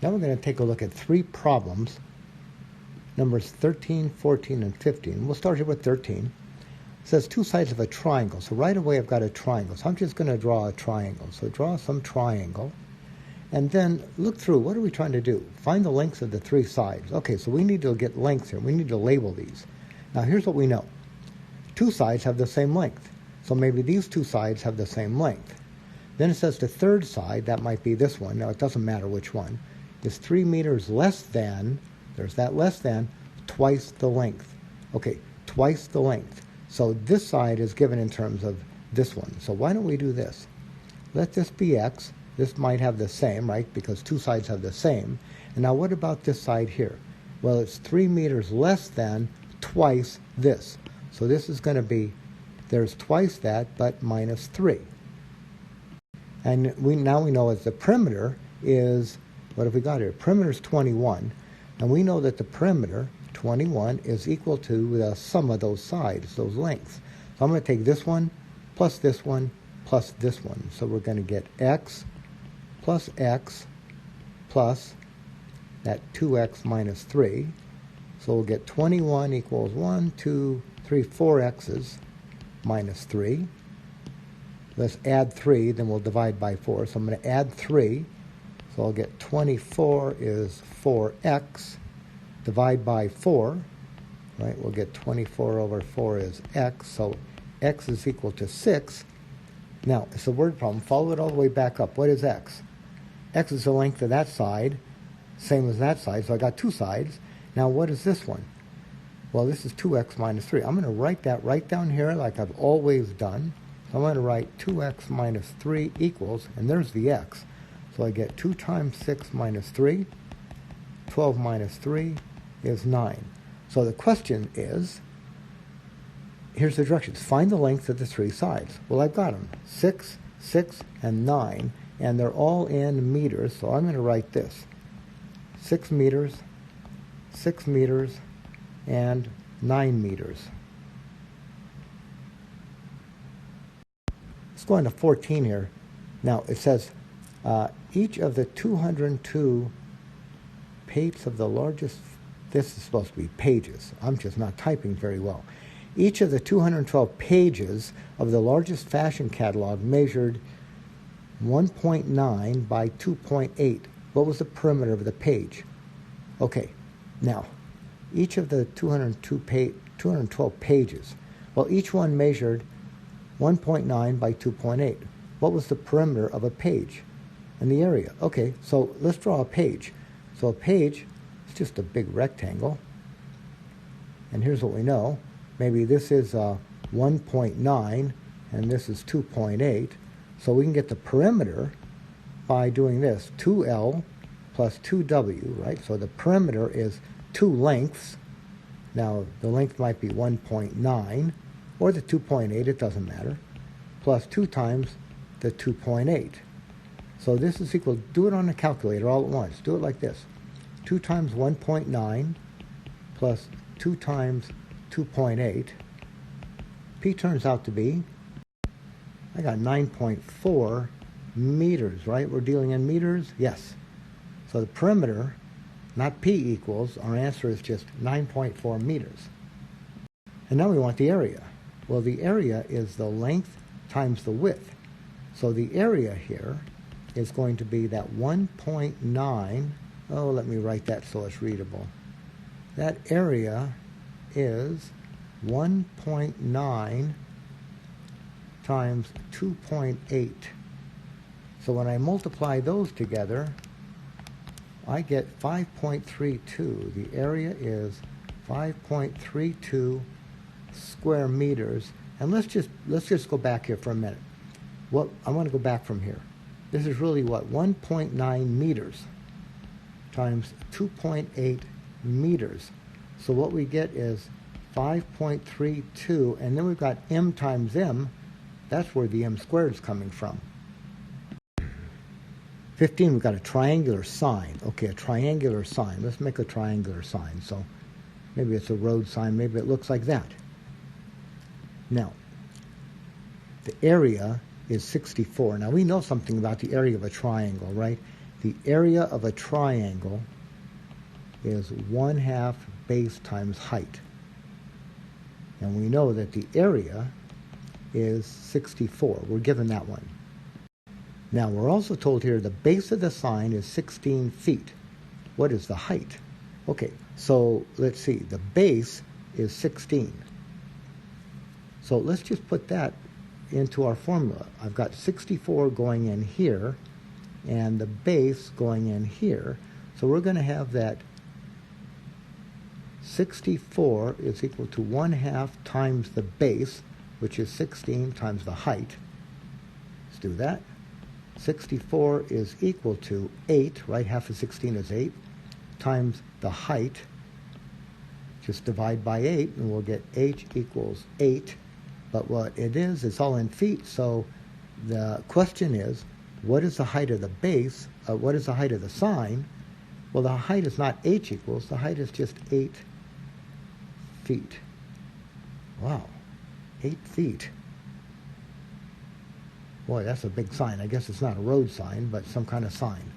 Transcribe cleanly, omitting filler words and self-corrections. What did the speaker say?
Now we're going to take a look at three problems, numbers 13, 14, and 15. We'll start here with 13. It says two sides of a triangle. So right away I've got a triangle. So I'm just going to draw a triangle. So draw some triangle. And then look through. What are we trying to do? Find the lengths of the three sides. Okay, so we need to get lengths here. We need to label these. Now here's what we know. Two sides have the same length. So maybe these two sides have the same length. Then it says the third side, that might be this one. Now it doesn't matter which one. Is 3 meters less than, there's that less than, twice the length. Okay, twice the length. So this side is given in terms of this one. So why don't we do this? Let this be x. This might have the same, right? Because two sides have the same. And now what about this side here? Well, it's 3 meters less than twice this. So this is going to be, there's twice that, but minus 3. And now we know that the perimeter is, what have we got here? Perimeter is 21. And we know that the perimeter, 21, is equal to the sum of those sides, those lengths. So I'm going to take this one plus this one plus this one. So we're going to get x plus that 2x minus 3. So we'll get 21 equals 1, 2, 3, 4 x's minus 3. Let's add 3, then we'll divide by 4. So I'm going to add 3. So I'll get 24 is 4x. Divide by 4, right? We'll get 24 over 4 is x. So x is equal to 6. Now, it's a word problem. Follow it all the way back up. What is x? X is the length of that side, same as that side. So I got two sides. Now, what is this one? Well, this is 2x minus 3. I'm going to write that right down here like I've always done. So I'm going to write 2x minus 3 equals, and there's the x. So I get 2 times 6 minus 3. 12 minus 3 is 9. So the question is, here's the directions. Find the length of the three sides. Well, I've got them. 6, 6, and 9. And they're all in meters. So I'm going to write this. 6 meters, and 9 meters. Let's go on to 14 here. Now, it says, each of the 202 pages of the largest, this is supposed to be pages. I'm just not typing very well. Each of the 212 pages of the largest fashion catalog measured 1.9 by 2.8. What was the perimeter of the page? Okay, now, each of the 212 pages, well, each one measured 1.9 by 2.8. What was the perimeter of a page and the area? Okay, so let's draw a page. So a page is just a big rectangle. And here's what we know. Maybe this is 1.9 and this is 2.8. So we can get the perimeter by doing this. 2L plus 2W, right? So the perimeter is two lengths. Now, the length might be 1.9 or the 2.8, it doesn't matter, plus 2 times the 2.8. So this is equal, do it on a calculator all at once. Do it like this. 2 times 1.9 plus 2 times 2.8. P turns out to be, I got 9.4 meters, right? We're dealing in meters? Yes. So the perimeter, not P equals, our answer is just 9.4 meters. And now we want the area. Well, the area is the length times the width. So the area here is going to be that 1.9. Oh, let me write that so it's readable. That area is 1.9 times 2.8. So when I multiply those together, I get 5.32. The area is 5.32 square meters. And let's just go back here for a minute. I want to go back from here. This is really what? 1.9 meters times 2.8 meters. So what we get is 5.32, and then we've got m times m. That's where the m squared is coming from. 15, we've got a triangular sign. Okay, a triangular sign. Let's make a triangular sign. So maybe it's a road sign. Maybe it looks like that. Now, the area is 64. Now, we know something about the area of a triangle, right? the area of a triangle is 1/2 base times height. And we know that the area is 64. We're given that one. Now we're also told here the base of the sign is 16 feet. What is the height? Okay, so let's see. The base is 16. So let's just put that into our formula. I've got 64 going in here and the base going in here. So we're going to have that 64 is equal to 1/2 times the base, which is 16 times the height. Let's do that. 64 is equal to 8, right? Half of 16 is 8, times the height. Just divide by 8, and we'll get h equals 8. But what it is, it's all in feet, so the question is, what is the height of the base? What is the height of the sign? Well, the height is not h equals. The height is just 8 feet. Wow, 8 feet. Boy, that's a big sign. I guess it's not a road sign, but some kind of sign.